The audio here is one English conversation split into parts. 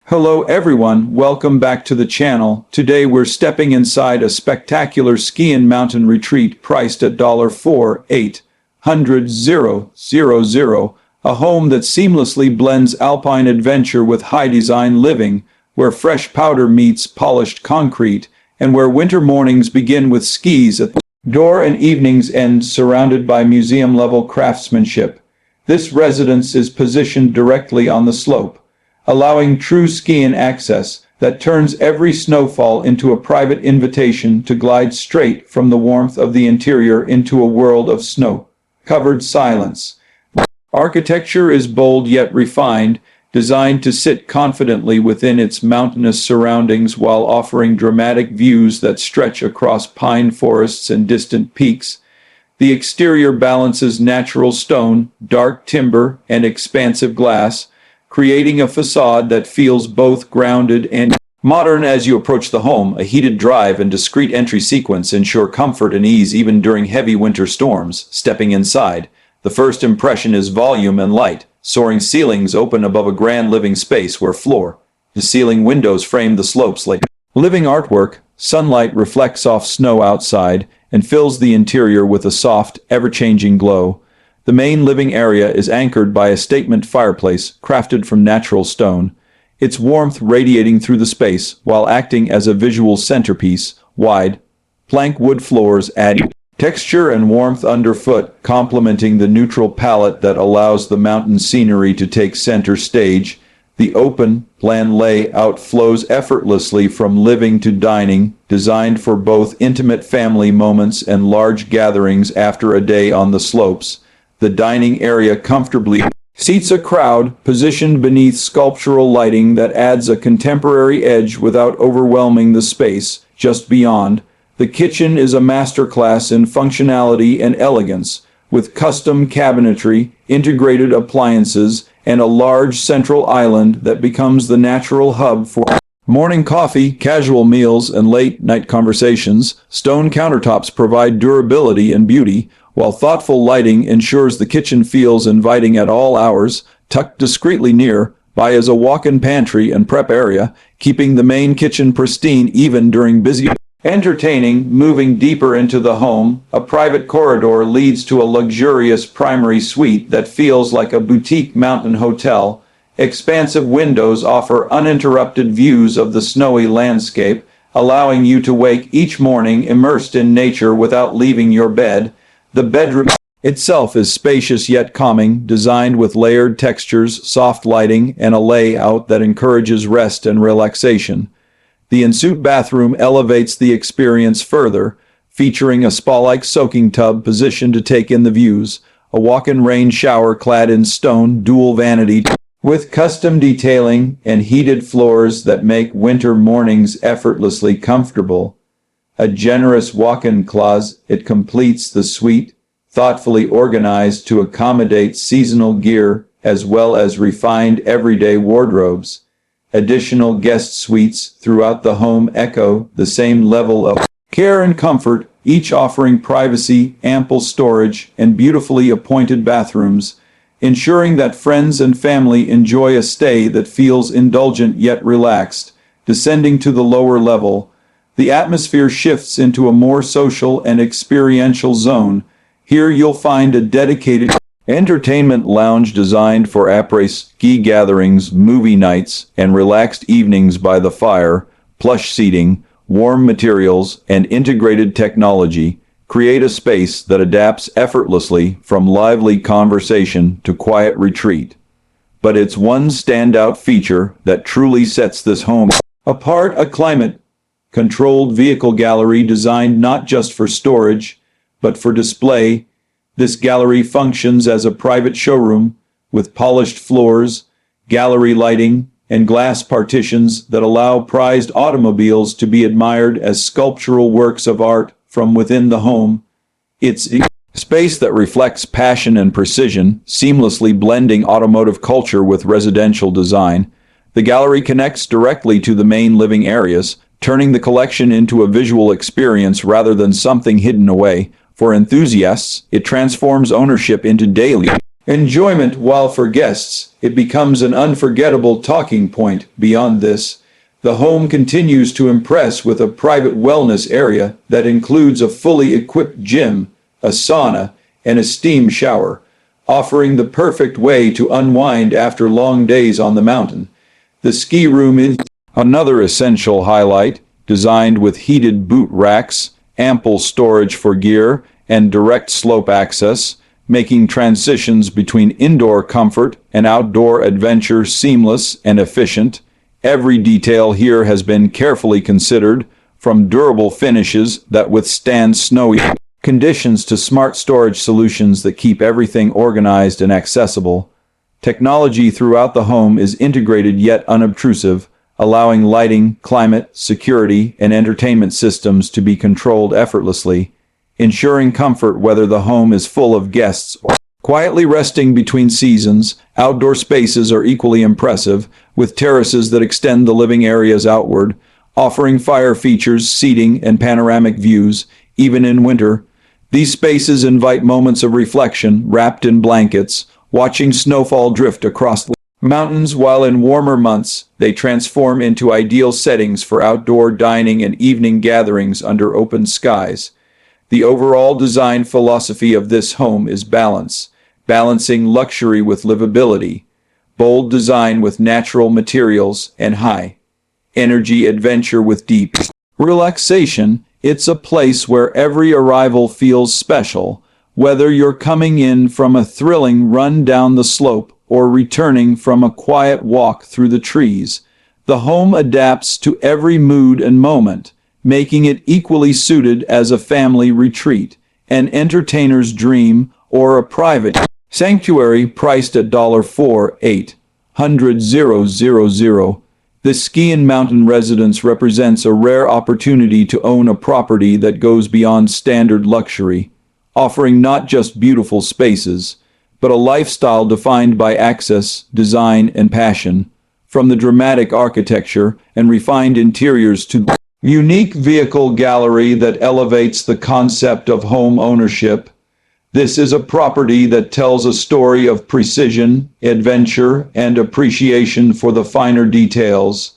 Hello everyone, welcome back to the channel. Today we're stepping inside a spectacular ski and mountain retreat priced at $4,800,000, a home that seamlessly blends alpine adventure with high-design living, where fresh powder meets polished concrete, and where winter mornings begin with skis at the door and evenings end surrounded by museum-level craftsmanship. This residence is positioned directly on the slope, allowing true skiing access that turns every snowfall into a private invitation to glide straight from the warmth of the interior into a world of snow-covered silence. Architecture is bold yet refined, designed to sit confidently within its mountainous surroundings while offering dramatic views that stretch across pine forests and distant peaks. The exterior balances natural stone, dark timber, and expansive glass, creating a facade that feels both grounded and modern. As you approach the home, a heated drive and discreet entry sequence ensure comfort and ease even during heavy winter storms. Stepping inside, the first impression is volume and light. Soaring ceilings open above a grand living space where floor-to-ceiling windows frame the slopes like living artwork. Sunlight reflects off snow outside and fills the interior with a soft, ever-changing glow. The main living area is anchored by a statement fireplace crafted from natural stone, its warmth radiating through the space while acting as a visual centerpiece. Wide, plank wood floors add texture and warmth underfoot, complementing the neutral palette that allows the mountain scenery to take center stage. The open plan layout flows effortlessly from living to dining, designed for both intimate family moments and large gatherings after a day on the slopes. The dining area comfortably seats a crowd, positioned beneath sculptural lighting that adds a contemporary edge without overwhelming the space just beyond. The kitchen is a masterclass in functionality and elegance, with custom cabinetry, integrated appliances, and a large central island that becomes the natural hub for morning coffee, casual meals, and late-night conversations. Stone countertops provide durability and beauty, while thoughtful lighting ensures the kitchen feels inviting at all hours. Tucked discreetly nearby is a walk-in pantry and prep area, keeping the main kitchen pristine even during busy entertaining. Moving deeper into the home, a private corridor leads to a luxurious primary suite that feels like a boutique mountain hotel. Expansive windows offer uninterrupted views of the snowy landscape, allowing you to wake each morning immersed in nature without leaving your bed. The bedroom itself is spacious yet calming, designed with layered textures, soft lighting, and a layout that encourages rest and relaxation. The ensuite bathroom elevates the experience further, featuring a spa-like soaking tub positioned to take in the views, a walk-in rain shower clad in stone dual vanity with custom detailing and heated floors that make winter mornings effortlessly comfortable. A generous walk-in closet completes the suite, thoughtfully organized to accommodate seasonal gear as well as refined everyday wardrobes. Additional guest suites throughout the home echo the same level of care and comfort, each offering privacy, ample storage, and beautifully appointed bathrooms, ensuring that friends and family enjoy a stay that feels indulgent yet relaxed. Descending to the lower level, the atmosphere shifts into a more social and experiential zone. Here you'll find a dedicated entertainment lounge designed for après-ski gatherings, movie nights, and relaxed evenings by the fire. Plush seating, warm materials, and integrated technology create a space that adapts effortlessly from lively conversation to quiet retreat. But it's one standout feature that truly sets this home apart: a climate-controlled vehicle gallery designed not just for storage, but for display. This gallery functions as a private showroom with polished floors, gallery lighting, and glass partitions that allow prized automobiles to be admired as sculptural works of art from within the home. It's a space that reflects passion and precision, seamlessly blending automotive culture with residential design. The gallery connects directly to the main living areas, turning the collection into a visual experience rather than something hidden away. For enthusiasts, it transforms ownership into daily enjoyment, while for guests, it becomes an unforgettable talking point. Beyond this, the home continues to impress with a private wellness area that includes a fully equipped gym, a sauna, and a steam shower, offering the perfect way to unwind after long days on the mountain. The ski room is another essential highlight, designed with heated boot racks, ample storage for gear, and direct slope access, making transitions between indoor comfort and outdoor adventure seamless and efficient. Every detail here has been carefully considered, from durable finishes that withstand snowy conditions to smart storage solutions that keep everything organized and accessible. Technology throughout the home is integrated yet unobtrusive, allowing lighting, climate, security, and entertainment systems to be controlled effortlessly, ensuring comfort whether the home is full of guests or quietly resting between seasons. Outdoor spaces are equally impressive, with terraces that extend the living areas outward, offering fire features, seating, and panoramic views, even in winter. These spaces invite moments of reflection, wrapped in blankets, watching snowfall drift across the mountains, while in warmer months, they transform into ideal settings for outdoor dining and evening gatherings under open skies. The overall design philosophy of this home is balance, balancing luxury with livability, bold design with natural materials, and high-energy adventure with deep relaxation. It's a place where every arrival feels special, whether you're coming in from a thrilling run down the slope or returning from a quiet walk through the trees. The home adapts to every mood and moment, making it equally suited as a family retreat, an entertainer's dream, or a private sanctuary. Priced at $4,800,000. This ski and mountain residence represents a rare opportunity to own a property that goes beyond standard luxury, offering not just beautiful spaces, but a lifestyle defined by access, design, and passion. From the dramatic architecture and refined interiors to the unique vehicle gallery that elevates the concept of home ownership, this is a property that tells a story of precision, adventure, and appreciation for the finer details.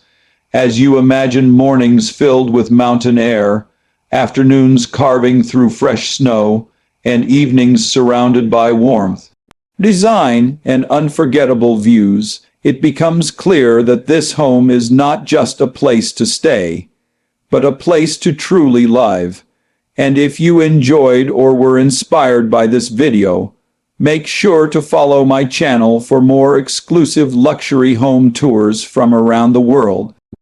As you imagine mornings filled with mountain air, afternoons carving through fresh snow, and evenings surrounded by warmth, design, and unforgettable views, it becomes clear that this home is not just a place to stay, but a place to truly live. And if you enjoyed or were inspired by this video, make sure to follow my channel for more exclusive luxury home tours from around the world.